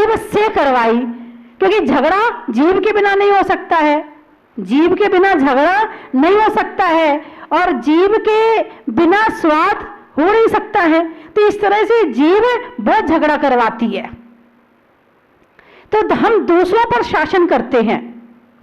जीव से करवाई, क्योंकि झगड़ा जीव के बिना नहीं हो सकता है, जीव के बिना झगड़ा नहीं हो सकता है, और जीव के बिना स्वाद हो नहीं सकता है। तो इस तरह से जीव बहुत झगड़ा करवाती है। तो हम दूसरों पर शासन करते हैं,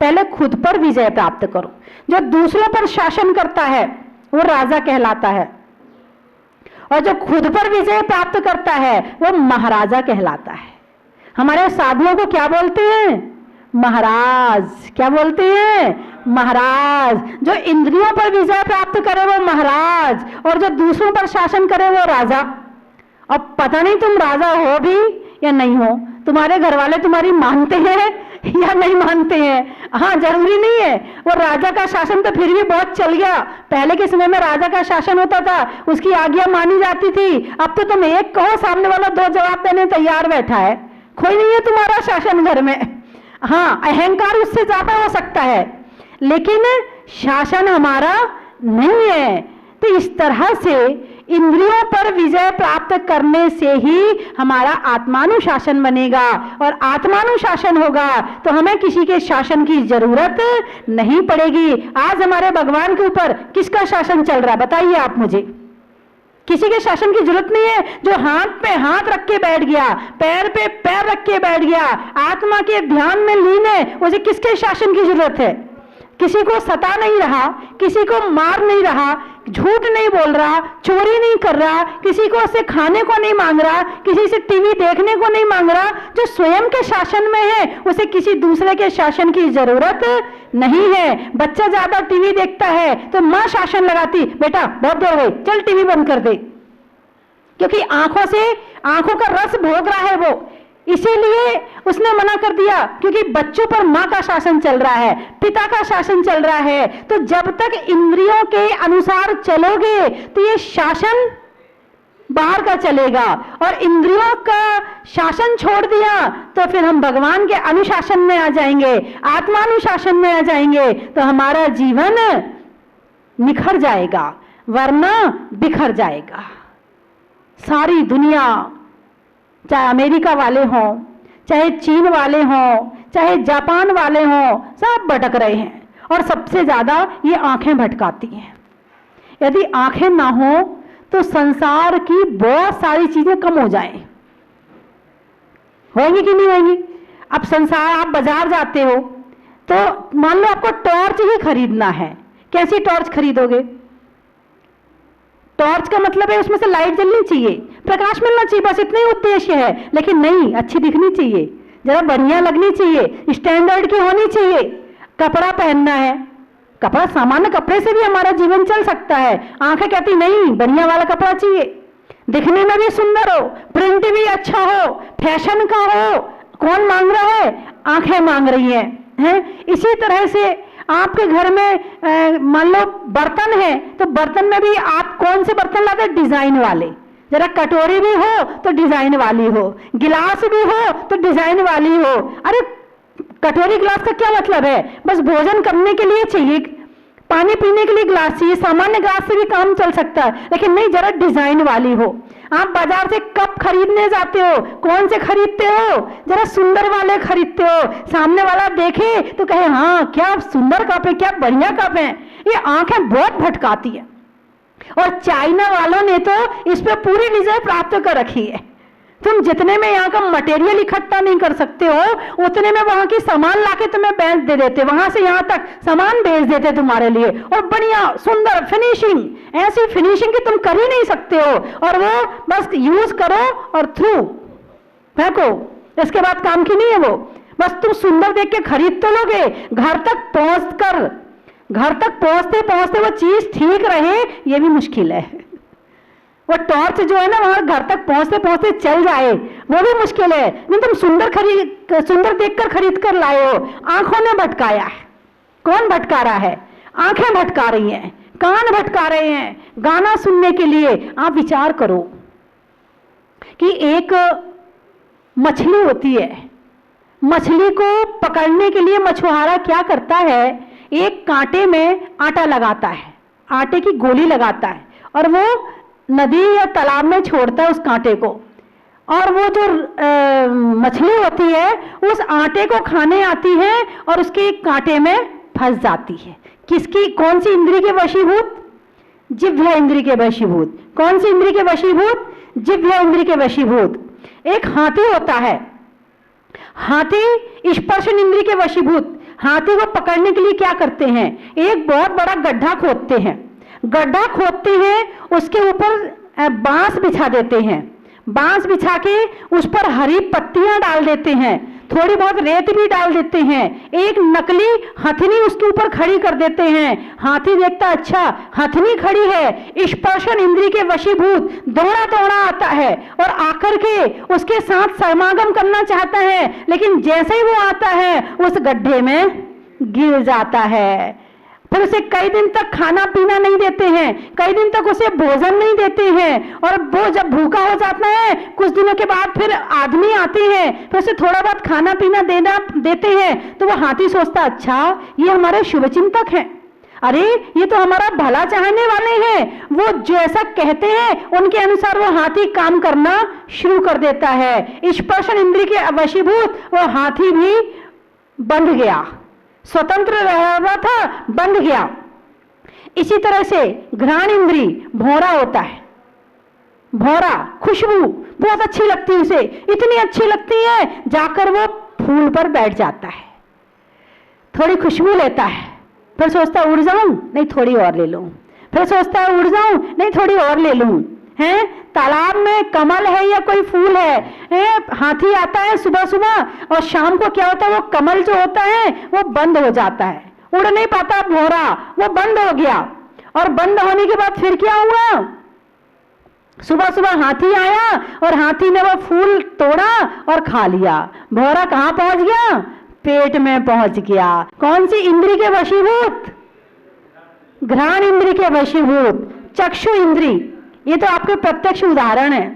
पहले खुद पर विजय प्राप्त करो। जो दूसरों पर शासन करता है वो राजा कहलाता है, और जो खुद पर विजय प्राप्त करता है वो महाराजा कहलाता है। हमारे साधुओं को क्या बोलते हैं? महाराज। क्या बोलते हैं? महाराज। जो इंद्रियों पर विजय प्राप्त करे वो महाराज, और जो दूसरों पर शासन करे वो राजा। अब पता नहीं तुम राजा हो भी या नहीं हो, तुम्हारे घर वाले तुम्हारी मानते हैं या नहीं मानते हैं। हाँ, जरूरी नहीं है। वो राजा का शासन तो फिर भी बहुत चल गया। पहले के समय में राजा का शासन होता था, उसकी आज्ञा मानी जाती थी। अब तो तुम एक कहो, सामने वाला दो जवाब देने तैयार बैठा है। कोई नहीं है तुम्हारा शासन घर में। हाँ, अहंकार उससे ज्यादा हो सकता है, लेकिन शासन हमारा नहीं है। तो इस तरह से इंद्रियों पर विजय प्राप्त करने से ही हमारा आत्मानुशासन बनेगा, और आत्मानुशासन होगा तो हमें किसी के शासन की जरूरत नहीं पड़ेगी। आज हमारे भगवान के ऊपर किसका शासन चल रहा है बताइए आप मुझे? किसी के शासन की जरूरत नहीं है। जो हाथ पे हाथ रख के बैठ गया, पैर पे पैर रख के बैठ गया, आत्मा के ध्यान में लीन है, उसे किसके शासन की जरूरत है? किसी को सता नहीं रहा, किसी को मार नहीं रहा, झूठ नहीं बोल रहा, चोरी नहीं कर रहा, किसी को से खाने को नहीं मांग रहा, किसी से टीवी देखने को नहीं मांग रहा। जो स्वयं के शासन में है उसे किसी दूसरे के शासन की जरूरत नहीं है। बच्चा ज्यादा टीवी देखता है तो माँ शासन लगाती, बेटा बहुत देर हो गई, चल टीवी बंद कर दे, क्योंकि आंखों का रस भोग रहा है वो, इसीलिए उसने मना कर दिया। क्योंकि बच्चों पर माँ का शासन चल रहा है, पिता का शासन चल रहा है। तो जब तक इंद्रियों के अनुसार चलोगे तो ये शासन बाहर का चलेगा, और इंद्रियों का शासन छोड़ दिया तो फिर हम भगवान के अनुशासन में आ जाएंगे, आत्मानुशासन में आ जाएंगे, तो हमारा जीवन निखर जाएगा, वरना बिखर जाएगा। सारी दुनिया, चाहे अमेरिका वाले हों, चाहे चीन वाले हों, चाहे जापान वाले हों, सब भटक रहे हैं, और सबसे ज्यादा ये आंखें भटकाती हैं। यदि आंखें ना हो तो संसार की बहुत सारी चीजें कम हो जाएं। होंगी कि नहीं होंगी? अब संसार, आप बाजार जाते हो तो मान लो आपको टॉर्च ही खरीदना है, कैसी टॉर्च खरीदोगे? टॉर्च का मतलब है उसमें से लाइट जलनी चाहिए, प्रकाश मिलना चाहिए, बस इतना ही उद्देश्य है। लेकिन नहीं, अच्छी दिखनी चाहिए, जरा बढ़िया लगनी चाहिए, स्टैंडर्ड की होनी चाहिए। कपड़ा पहनना है, कपड़ा, सामान्य कपड़े से भी हमारा जीवन चल सकता है। आंखें कहती नहीं, बढ़िया वाला कपड़ा चाहिए, दिखने में भी सुंदर हो, प्रिंट भी अच्छा हो, फैशन का हो। कौन मांग रहा है? आंखें मांग रही हैं। इसी तरह से आपके घर में मान लो बर्तन है, तो बर्तन में भी आप कौन से बर्तन लाते हैं? डिजाइन वाले। जरा कटोरी भी हो तो डिजाइन वाली हो, गिलास भी हो तो डिजाइन वाली हो। अरे कटोरी गिलास का क्या मतलब है? बस भोजन करने के लिए चाहिए, पानी पीने के लिए गिलास चाहिए, सामान्य गिलास से भी काम चल सकता है, लेकिन नहीं, जरा डिजाइन वाली हो। आप बाजार से कप खरीदने जाते हो, कौन से खरीदते हो? जरा सुंदर वाले खरीदते हो, सामने वाला देखे तो कहे हाँ क्या सुंदर कप है, क्या बढ़िया कप है। ये आंखें बहुत भटकाती है, और चाइना वालों ने तो इस पे पूरी विजय प्राप्त कर रखी है। तुम जितने में यहाँ का मटेरियल इकट्ठा नहीं कर सकते हो, उतने में वहां की सामान लाके तुम्हें बेच दे देते, वहां से यहाँ तक सामान भेज देते तुम्हारे लिए, और बढ़िया सुंदर फिनिशिंग, ऐसी फिनिशिंग की तुम कर ही नहीं सकते हो। और वो बस यूज करो और थ्रू फेंको, इसके बाद काम की नहीं है वो। बस तुम सुंदर देख के खरीद तो लोगे, घर तक पहुंचते पहुंचते वो चीज ठीक रहे ये भी मुश्किल है। वो टॉर्च जो है ना, वहां घर तक पहुंचते पहुंचते चल जाए वो भी मुश्किल है। नहीं, तुम सुंदर देखकर खरीद कर लाए हो, आंखों ने भटकाया है। कौन भटका रहा है? आंखें भटका रही हैं, कान भटका रहे हैं। गाना सुनने के लिए आप विचार करो कि एक मछली होती है, मछली को पकड़ने के लिए मछुआरा क्या करता है? एक कांटे में आटा लगाता है, आटे की गोली लगाता है, और वो नदी या तालाब में छोड़ता है उस कांटे को। और वो जो मछली होती है उस आटे को खाने आती है और उसके कांटे में फंस जाती है। किसकी, कौन सी इंद्री के वशीभूत? जिह्वा इंद्री के वशीभूत। कौन सी इंद्री के वशीभूत? जिह्वा इंद्री के वशीभूत। एक हाथी होता है, हाथी स्पर्शन इंद्री के वशीभूत। हाथी को पकड़ने के लिए क्या करते हैं? एक बहुत बड़ा गड्ढा खोदते हैं, गड्ढा खोदते हैं, उसके ऊपर बांस बिछा देते हैं, बांस बिछा के उस पर हरी पत्तियां डाल देते हैं, थोड़ी बहुत रेत भी डाल देते हैं, एक नकली हथनी उसके ऊपर खड़ी कर देते हैं। हाथी देखता अच्छा हथनी खड़ी है, स्पर्शन इंद्री के वशीभूत, दौड़ा दौड़ा आता है और आकर के उसके साथ समागम करना चाहता है, लेकिन जैसे ही वो आता है उस गड्ढे में गिर जाता है। फिर उसे कई दिन तक खाना पीना नहीं देते हैं, कई दिन तक उसे भोजन नहीं देते हैं, और वो जब भूखा हो जाता है कुछ दिनों के बाद फिर आदमी आते हैं, फिर उसे थोड़ा बहुत खाना पीना देते हैं, तो वो हाथी सोचता अच्छा ये हमारे शुभचिंतक हैं, अरे ये तो हमारा भला चाहने वाले हैं। वो जैसा कहते हैं उनके अनुसार वो हाथी काम करना शुरू कर देता है। स्पर्शन इंद्रिय के वशीभूत वो हाथी भी बंध गया, स्वतंत्र रहा था, बंध गया। इसी तरह से घ्राण इंद्री, भौरा होता है, भौरा खुशबू बहुत अच्छी लगती है उसे, इतनी अच्छी लगती है जाकर वो फूल पर बैठ जाता है, थोड़ी खुशबू लेता है, फिर सोचता है उड़ जाऊं, नहीं थोड़ी और ले लूं, फिर सोचता है उड़ जाऊं, नहीं थोड़ी और ले लूं। हैं तालाब में कमल है या कोई फूल है, हाथी आता है सुबह सुबह और शाम को क्या होता है वो कमल जो होता है वो बंद हो जाता है, उड़ नहीं पाता भौरा, वो बंद हो गया। और बंद होने के बाद फिर क्या हुआ? सुबह सुबह हाथी आया और हाथी ने वो फूल तोड़ा और खा लिया। भौरा कहां पहुंच गया? पेट में पहुंच गया। कौन सी इंद्री के वशीभूत? घ्राण इंद्री के वशीभूत। चक्षु इंद्री, ये तो आपके प्रत्यक्ष उदाहरण है।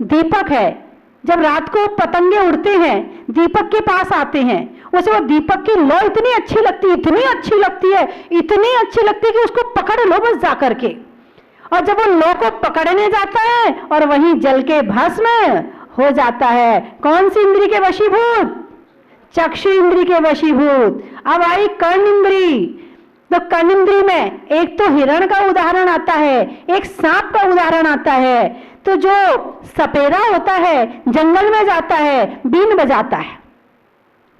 दीपक है, जब रात को पतंगे उड़ते हैं दीपक के पास आते हैं, उसे वो दीपक की लौ इतनी अच्छी लगती है, इतनी अच्छी लगती है, इतनी अच्छी लगती है कि उसको पकड़ लो बस जा करके। और जब वो लौ को पकड़ने जाता है और वहीं जल के भस्म हो जाता है। कौन सी इंद्री के वशीभूत? चक्षु इंद्री के वशीभूत। अब आई कर्ण इंद्री, तो कर्ण इंद्री में एक तो हिरण का उदाहरण आता है, एक सांप का उदाहरण आता है। तो जो सपेरा होता है जंगल में जाता है, बीन बजाता है,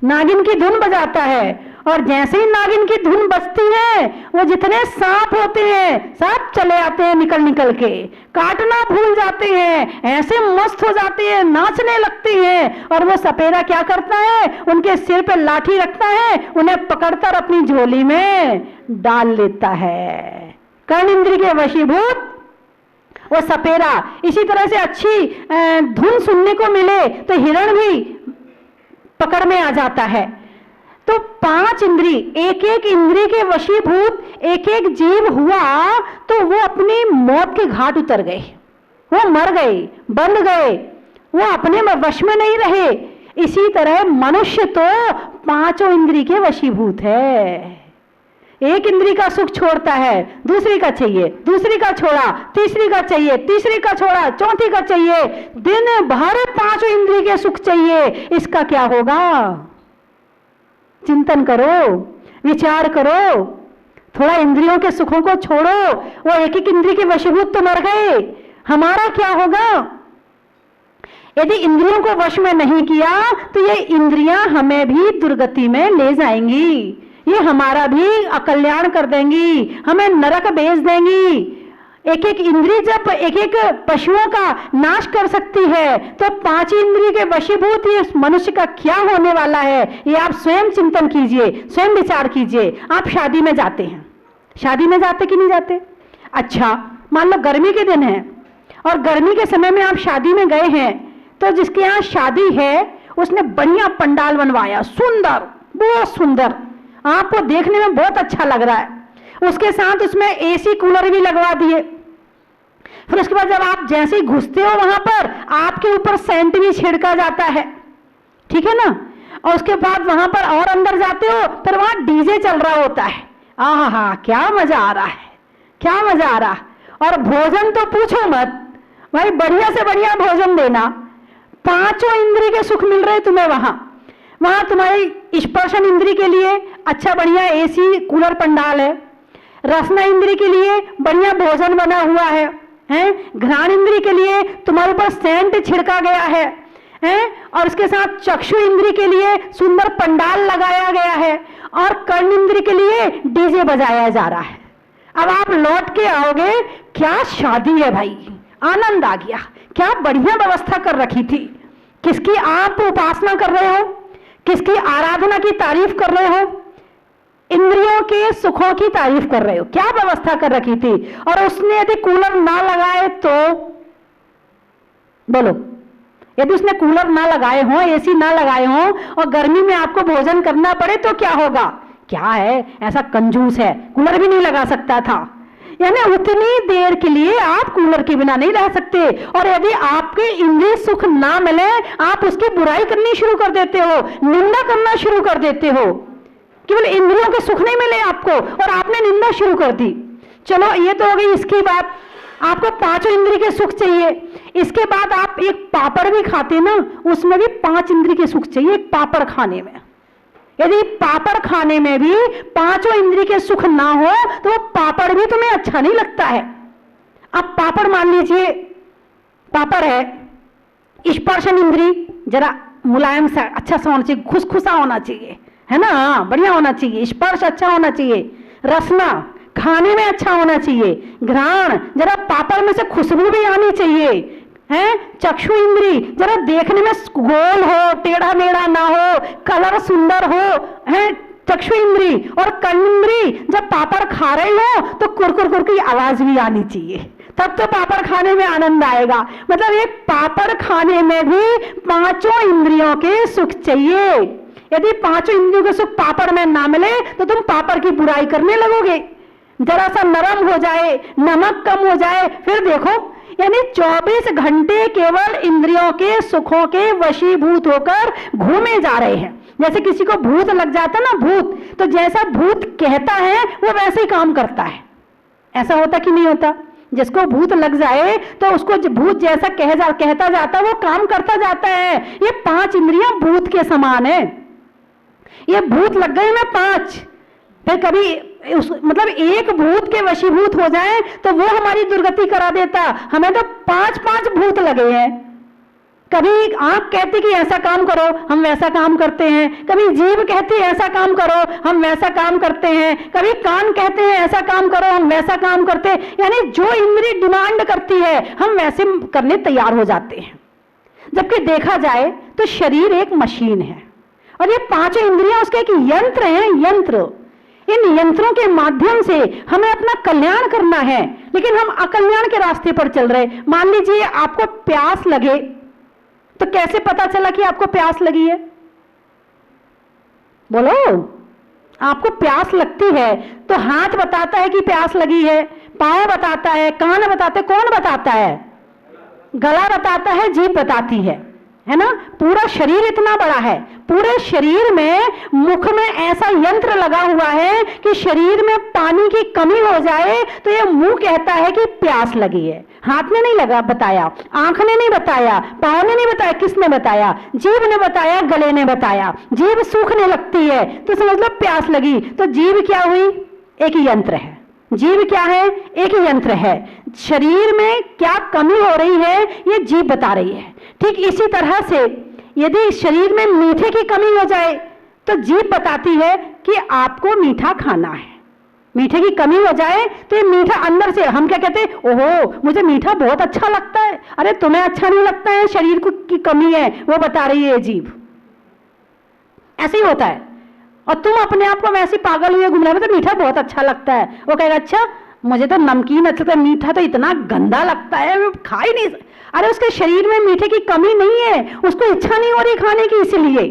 नागिन की धुन बजाता है, और जैसे ही नागिन की धुन बजती है वो जितने सांप होते हैं सब चले आते हैं, निकल निकल के काटना भूल जाते हैं, ऐसे मस्त हो जाते हैं, नाचने लगते हैं। और वो सपेरा क्या करता है? उनके सिर पे लाठी रखता है, उन्हें पकड़कर अपनी झोली में डाल लेता है। कर्ण इंद्रिय के वशीभूत वो सपेरा। इसी तरह से अच्छी धुन सुनने को मिले तो हिरण भी पकड़ में आ जाता है। तो 5 इंद्री, एक एक इंद्री के वशीभूत एक एक जीव हुआ, तो वो अपनी मौत के घाट उतर गए, वो मर गए, बंध गए, वो अपने वश में नहीं रहे। इसी तरह मनुष्य तो 5 इंद्री के वशीभूत है। एक इंद्री का सुख छोड़ता है, दूसरी का चाहिए, दूसरी का छोड़ा, तीसरी का चाहिए, तीसरी का छोड़ा, चौथी का चाहिए, दिन भर 5 इंद्री के सुख चाहिए। इसका क्या होगा? चिंतन करो, विचार करो, थोड़ा इंद्रियों के सुखों को छोड़ो। वो एक एक इंद्री के वशीभूत तो मर गए, हमारा क्या होगा? यदि इंद्रियों को वश में नहीं किया तो ये इंद्रियां हमें भी दुर्गति में ले जाएंगी, ये हमारा भी अकल्याण कर देंगी, हमें नरक भेज देंगी। एक एक इंद्रिय जब एक एक पशुओं का नाश कर सकती है, तो 5 इंद्रिय के वशीभूत ये मनुष्य का क्या होने वाला है, ये आप स्वयं चिंतन कीजिए, स्वयं विचार कीजिए। आप शादी में जाते हैं, शादी में जाते कि नहीं जाते? अच्छा, मान लो गर्मी के दिन है और गर्मी के समय में आप शादी में गए हैं, तो जिसके यहाँ शादी है उसने बढ़िया पंडाल बनवाया, सुंदर, बहुत सुंदर, आपको देखने में बहुत अच्छा लग रहा है। उसके साथ उसमें एसी कूलर भी लगवा दिए। फिर उसके बाद जब आप जैसे ही घुसते हो वहां पर आपके ऊपर सेंट भी छिड़का जाता है, ठीक है ना? और उसके बाद वहां पर और अंदर जाते हो फिर वहां डीजे चल रहा होता है। आहा, क्या मजा आ रहा है, क्या मजा आ रहा है। और भोजन तो पूछो मत भाई, बढ़िया से बढ़िया भोजन देना, पांचों इंद्रिय के सुख मिल रहे तुम्हें वहां तुम्हारी स्पर्शन इंद्रिय के लिए अच्छा बढ़िया एसी कूलर पंडाल है, रसना इंद्रिय के लिए बढ़िया भोजन बना हुआ है, घ्राण इंद्रिय के लिए तुम्हारे ऊपर सेंट छिड़का गया है, और इसके साथ चक्षु इंद्रिय के लिए सुंदर पंडाल लगाया गया है, और कर्ण इंद्रिय के लिए डीजे बजाया जा रहा है। अब आप लौट के आओगे, क्या शादी है भाई, आनंद आ गया, क्या बढ़िया व्यवस्था कर रखी थी। किसकी आप उपासना कर रहे हो, किसकी आराधना की तारीफ कर रहे हो, इंद्रियों के सुखों की तारीफ कर रहे हो। क्या व्यवस्था कर रखी थी। और उसने यदि कूलर ना लगाए तो बोलो, यदि उसने कूलर ना लगाए हो, एसी ना लगाए हो और गर्मी में आपको भोजन करना पड़े तो क्या होगा। क्या है, ऐसा कंजूस है, कूलर भी नहीं लगा सकता था। यानी उतनी देर के लिए आप कूलर के बिना नहीं रह सकते। और यदि आपके इंद्रिय सुख ना मिले, आप उसकी बुराई करनी शुरू कर देते हो, निंदा करना शुरू कर देते हो। केवल इंद्रियों के सुख नहीं मिले आपको और आपने निंदा शुरू कर दी। चलो ये तो हो गई इसकी बात, आपको पांचों इंद्रिय के सुख चाहिए। इसके बाद आप एक पापड़ भी खाते ना, उसमें भी 5 इंद्रिय के सुख चाहिए एक पापड़ खाने में। यदि पापड़ खाने में भी पांचों इंद्रिय के सुख ना हो तो वो पापड़ भी तुम्हें अच्छा नहीं लगता है। अब पापड़ मान लीजिए, पापड़ है, स्पर्शन इंद्रिय जरा मुलायम सा अच्छा सा होना चाहिए, खुसखुसा होना चाहिए, है ना, बढ़िया होना चाहिए, स्पर्श अच्छा होना चाहिए, रसना खाने में अच्छा होना चाहिए, घ्राण जरा पापड़ में से खुशबू भी आनी चाहिए, है, चक्षु इंद्री जरा देखने में गोल हो, टेढ़ा मेढ़ा ना हो, कलर सुंदर हो, है चक्षु इंद्री। और कर्ण इंद्री जब पापड़ खा रहे हो तो कुरकुर कुर की आवाज भी आनी चाहिए, तब तो पापड़ खाने में आनंद आएगा। मतलब एक पापड़ खाने में भी पांचों इंद्रियों के सुख चाहिए। यदि पांचों इंद्रियों के सुख पापड़ में ना मिले तो तुम पापड़ की बुराई करने लगोगे। जरा सा नरम हो जाए, नमक कम हो जाए, फिर देखो। यानी 24 घंटे केवल इंद्रियों के सुखों के वशीभूत होकर घूमे जा रहे हैं। जैसे किसी को भूत लग जाता ना, भूत, तो जैसा भूत कहता है वो वैसे ही काम करता है। ऐसा होता कि नहीं होता। जिसको भूत लग जाए तो उसको भूत जैसा कहता जाता वो काम करता जाता है। ये 5 इंद्रियां भूत के समान है। ये भूत लग गए ना 5, फिर कभी मतलब एक भूत के वशीभूत हो जाए तो वो हमारी दुर्गति करा देता। हमें तो 5 भूत लगे हैं। कभी आंख कहती कि ऐसा काम करो, हम वैसा काम करते हैं। कभी जीभ कहती है ऐसा काम करो, हम वैसा काम करते हैं। कभी कान कहते हैं ऐसा काम करो, हम वैसा काम करते हैं। यानी जो इंद्रिय डिमांड करती है हम वैसे करने तैयार हो जाते हैं। जबकि देखा जाए तो शरीर एक मशीन है और ये 5 इंद्रियां उसके एक यंत्र हैं, यंत्र। इन यंत्रों के माध्यम से हमें अपना कल्याण करना है, लेकिन हम अकल्याण के रास्ते पर चल रहे। मान लीजिए आपको प्यास लगे तो कैसे पता चला कि आपको प्यास लगी है। बोलो, आपको प्यास लगती है तो हाथ बताता है कि प्यास लगी है, पांव बताता है, कान बताते, कौन बताता है, गला बताता है, जीभ बताती है ना। पूरा शरीर इतना बड़ा है, पूरे शरीर में मुख में ऐसा यंत्र लगा हुआ है कि शरीर में पानी की कमी हो जाए तो ये मुंह कहता है कि प्यास लगी है। हाथ ने नहीं लगा बताया, आंख ने नहीं बताया, पांव ने नहीं बताया, किसने बताया, जीभ ने बताया, गले ने बताया। जीभ सूखने लगती है तो समझ लो प्यास लगी। तो जीभ क्या हुई, एक ही यंत्र है। जीभ क्या है, एक ही यंत्र है। शरीर में क्या कमी हो रही है ये जीभ बता रही है। ठीक इसी तरह से यदि शरीर में मीठे की कमी हो जाए तो जीभ बताती है कि आपको मीठा खाना है। मीठे की कमी हो जाए तो ये मीठा अंदर से, हम क्या कहते हैं, ओहो मुझे मीठा बहुत अच्छा लगता है। अरे तुम्हें अच्छा नहीं लगता है, शरीर को की कमी है, वो बता रही है जीभ। ऐसे ही होता है। और तुम अपने आप को वैसे पागल हुए घूम रहे हो, तो मीठा बहुत अच्छा लगता है। वो कहेगा अच्छा मुझे तो नमकीन अच्छा लगता है, मीठा तो इतना गंदा लगता है, मैं खा ही नहीं। अरे उसके शरीर में मीठे की कमी नहीं है, उसको इच्छा नहीं हो रही खाने की, इसलिए।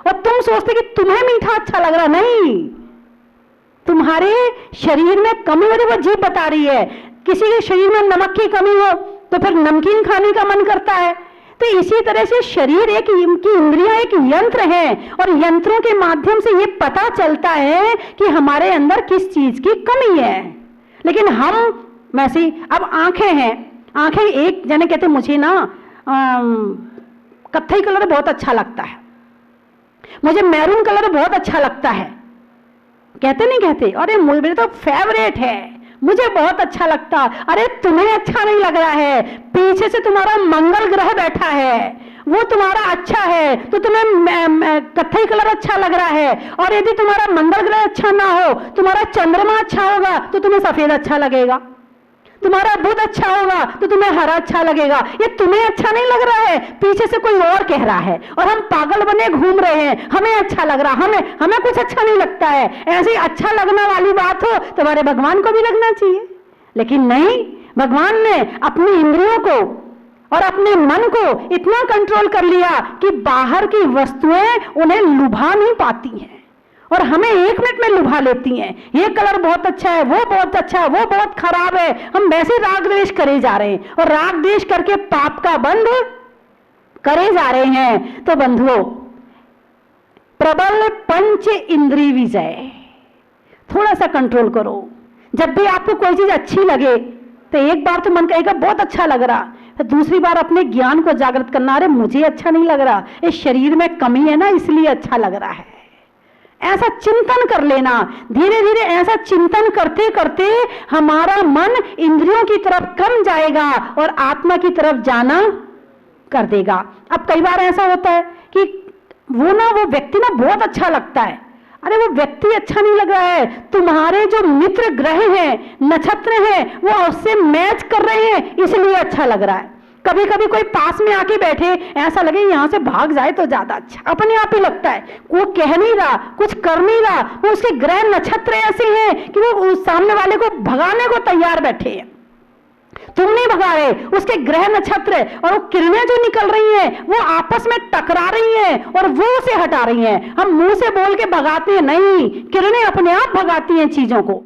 और तुम सोचते कि तुम्हें मीठा अच्छा लग रहा, नहीं, तुम्हारे शरीर में कमी हो रही, वो जीभ बता रही है। किसी के शरीर में नमक की कमी हो तो फिर नमकीन खाने का मन करता है। तो इसी तरह से शरीर एक की इंद्रियां एक यंत्र है और यंत्रों के माध्यम से ये पता चलता है कि हमारे अंदर किस चीज की कमी है। लेकिन हम वैसे, अब आंखें हैं, आंखें एक जने कहते मुझे ना कत्थई कलर बहुत अच्छा लगता है, मुझे मैरून कलर बहुत अच्छा लगता है, कहते नहीं कहते? अरे मेरे तो फेवरेट है, मुझे बहुत अच्छा लगता। अरे तुम्हें अच्छा नहीं लग रहा है, पीछे से तुम्हारा मंगल ग्रह बैठा है, वो तुम्हारा अच्छा है, तो तुम्हें कत्थई कलर अच्छा लग रहा है। और यदि तुम्हारा मंगल ग्रह अच्छा ना हो, तुम्हारा चंद्रमा अच्छा होगा तो तुम्हें सफेद अच्छा लगेगा, तुम्हारा बुध अच्छा होगा तो तुम्हें हरा अच्छा लगेगा। ये तुम्हें अच्छा नहीं लग रहा है, पीछे से कोई और कह रहा है और हम पागल बने घूम रहे हैं, हमें अच्छा लग रहा, हमें कुछ अच्छा नहीं लगता है। ऐसी अच्छा लगने वाली बात हो तुम्हारे भगवान को भी लगना चाहिए, लेकिन नहीं, भगवान ने अपनी इंद्रियों को और अपने मन को इतना कंट्रोल कर लिया कि बाहर की वस्तुएं उन्हें लुभा नहीं पाती हैं और हमें 1 मिनट में लुभा लेती हैं। ये कलर बहुत अच्छा है, वो बहुत अच्छा है, वो बहुत खराब है, हम वैसे राग द्वेष करे जा रहे हैं और राग द्वेष करके पाप का बंध करे जा रहे हैं। तो बंधुओं, प्रबल पंच इंद्रिय विजय, थोड़ा सा कंट्रोल करो। जब भी आपको कोई चीज अच्छी लगे तो एक बार तो मन कहेगा बहुत अच्छा लग रहा, तो दूसरी बार अपने ज्ञान को जागृत करना, अरे मुझे अच्छा नहीं लग रहा, इस शरीर में कमी है ना इसलिए अच्छा लग रहा है। ऐसा चिंतन कर लेना, धीरे धीरे ऐसा चिंतन करते करते हमारा मन इंद्रियों की तरफ कम जाएगा और आत्मा की तरफ जाना कर देगा। अब कई बार ऐसा होता है कि वो व्यक्ति ना बहुत अच्छा लगता है, अरे वो व्यक्ति अच्छा नहीं लग रहा है, तुम्हारे जो मित्र ग्रह हैं, नक्षत्र हैं, वो उससे मैच कर रहे हैं इसलिए अच्छा लग रहा है। कभी कभी कोई पास में आके बैठे, ऐसा लगे यहां से भाग जाए तो ज्यादा अच्छा, अपने आप ही लगता है। वो कह नहीं रहा, कुछ कर नहीं रहा, वो उसके ग्रह नक्षत्र ऐसे हैं कि वो उस सामने वाले को भगाने को तैयार बैठे हैं। तुम नहीं भगा रहे, उसके ग्रह नक्षत्र और वो किरणें जो निकल रही हैं वो आपस में टकरा रही हैं और वो उसे हटा रही हैं। हम मुंह से बोल के भगाते हैं नहीं, किरणें अपने आप भगाती हैं चीजों को।